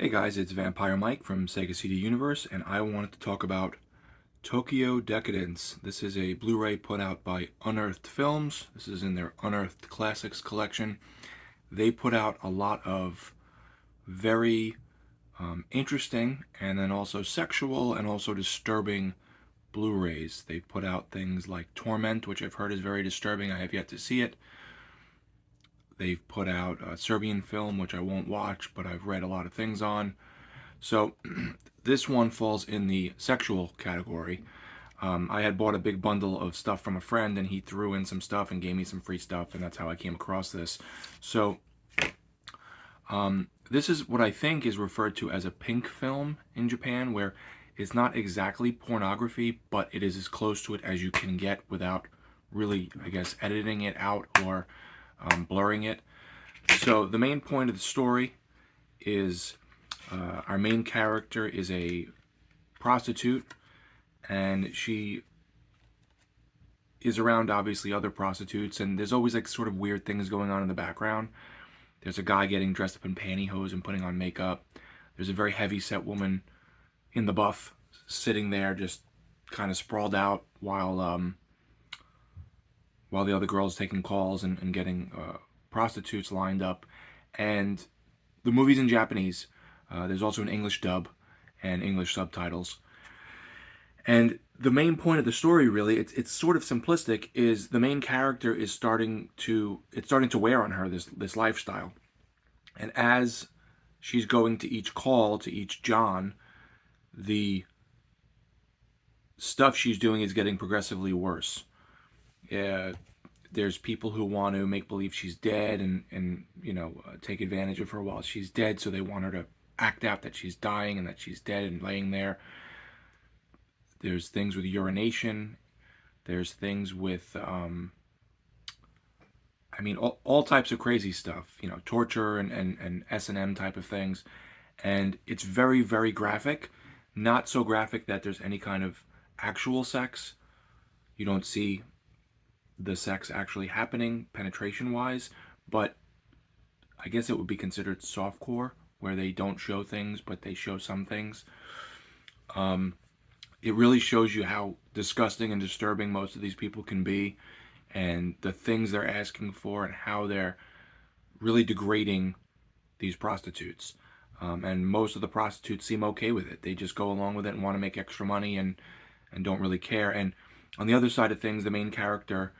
Hey guys, it's Vampire Mike from Sega CD Universe, and I wanted to talk about Tokyo Decadence. This is a Blu-ray put out by Unearthed Films. This is in their Unearthed Classics collection. They put out a lot of very interesting and then also sexual and also disturbing Blu-rays. They put out things like Torment, which I've heard is very disturbing. I have yet to see it. They've put out a Serbian film, which I won't watch, but I've read a lot of things on. So this one falls in the sexual category. I had bought a big bundle of stuff from a friend, and he threw in some stuff and gave me some free stuff, and that's how I came across this. So this is what I think is referred to as a pink film in Japan, where it's not exactly pornography, but it is as close to it as you can get without really, I guess, editing it out or blurring it. So the main point of the story is our main character is a prostitute, and she is around obviously other prostitutes, and there's always like sort of weird things going on in the background. There's a guy getting dressed up in pantyhose and putting on makeup. There's a very heavy set woman in the buff sitting there just kind of sprawled out while the other girl's taking calls and getting prostitutes lined up. And the movie's in Japanese. There's also an English dub and English subtitles. And the main point of the story, really, it's sort of simplistic, is the main character is starting to wear on her this lifestyle. And as she's going to each call, to each John, the stuff she's doing is getting progressively worse. There's people who want to make believe she's dead and take advantage of her while she's dead, so they want her to act out that she's dying and that she's dead and laying there. There's things with urination. There's things with, all types of crazy stuff, torture and S&M type of things. And it's very, very graphic. Not so graphic that there's any kind of actual sex. You don't see the sex actually happening penetration-wise, but I guess it would be considered softcore, where they don't show things, but they show some things. It really shows you how disgusting and disturbing most of these people can be, and the things they're asking for, and how they're really degrading these prostitutes. And most of the prostitutes seem okay with it. They just go along with it and want to make extra money and don't really care. And on the other side of things, the main character,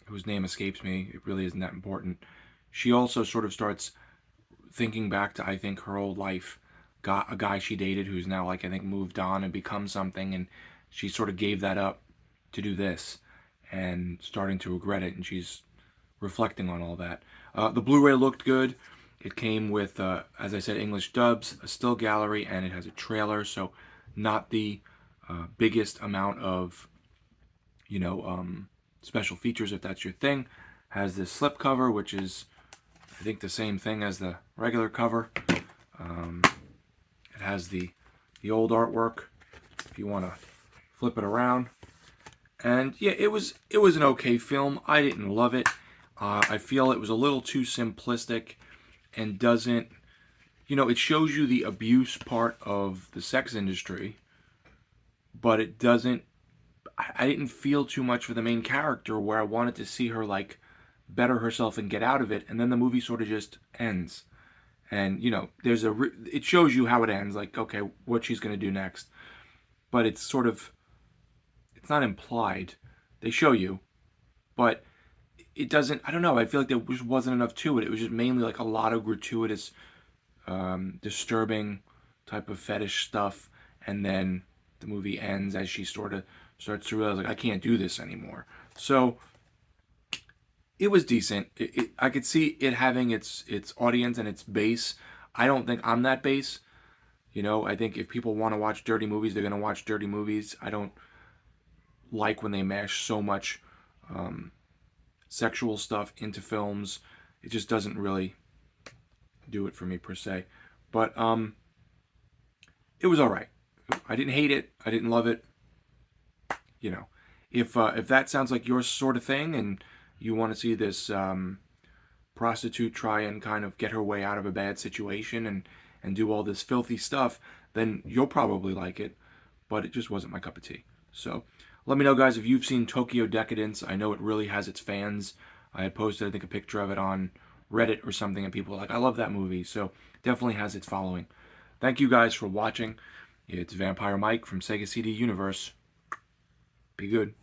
whose name escapes me, it really isn't that important, she also sort of starts thinking back to, I think, her old life. Got a guy she dated who's now, like, I think, moved on and become something, and she sort of gave that up to do this and starting to regret it, and she's reflecting on all that. The Blu-ray looked good. It came with, as I said, English dubs, a still gallery, and it has a trailer, so not the biggest amount of, special features, if that's your thing. Has this slipcover, which is, I think, the same thing as the regular cover. It has the old artwork, if you want to flip it around. And yeah, it was an okay film. I didn't love it. I feel it was a little too simplistic and doesn't, it shows you the abuse part of the sex industry, but it doesn't, I didn't feel too much for the main character, where I wanted to see her, like, better herself and get out of it, and then the movie sort of just ends. And, there's it shows you how it ends, like, okay, what she's going to do next. But it's sort of, it's not implied. They show you, but it doesn't, I don't know, I feel like there just wasn't enough to it. It was just mainly like a lot of gratuitous, disturbing type of fetish stuff, and then the movie ends as she sort of starts to realize, like, I can't do this anymore. So it was decent. I could see it having its audience and its base. I don't think I'm that base. I think if people want to watch dirty movies, they're going to watch dirty movies. I don't like when they mash so much sexual stuff into films. It just doesn't really do it for me, per se. But it was all right. I didn't hate it. I didn't love it. If that sounds like your sort of thing, and you want to see this prostitute try and kind of get her way out of a bad situation and do all this filthy stuff, then you'll probably like it. But it just wasn't my cup of tea. So let me know, guys, if you've seen Tokyo Decadence. I know it really has its fans. I had posted, I think, a picture of it on Reddit or something, and people were like, I love that movie. So definitely has its following. Thank you guys for watching. It's Vampire Mike from Sega CD Universe. Be good.